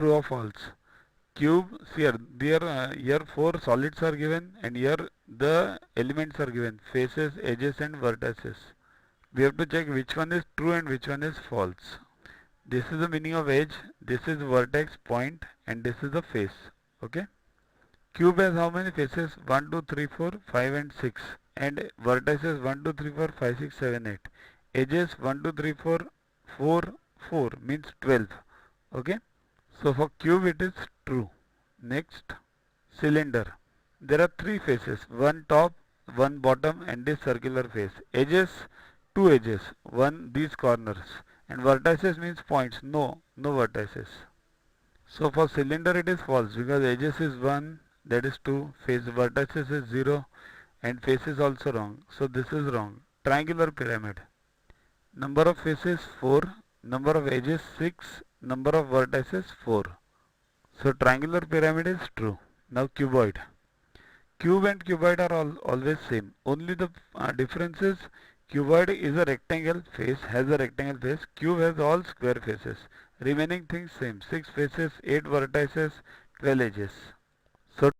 True or false? Cube, see here 4 solids are given and here the elements are given, faces, edges and vertices. We have to check which one is true and which one is false. This is the meaning of edge, this is vertex, point, and this is the face. Okay. Cube has how many faces? 1, 2, 3, 4, 5 and 6. And vertices 1, 2, 3, 4, 5, 6, 7, 8. Edges 1, 2, 3, 4, 4, 4 means 12. Okay. So for cube it is true. Next, cylinder. There are 3 faces. One top, one bottom and this circular face. Edges, 2 edges. One these corners. And vertices means points. No vertices. So for cylinder it is false because edges is 1, that is 2, face vertices is 0 and face is also wrong. So this is wrong. Triangular pyramid. Number of faces 4, number of edges 6, number of vertices 4. So triangular pyramid is true. Now cuboid. Cube and cuboid are always same. Only the difference is cuboid is a rectangle face, has a rectangle face. Cube has all square faces. Remaining things same. 6 faces, 8 vertices, 12 edges.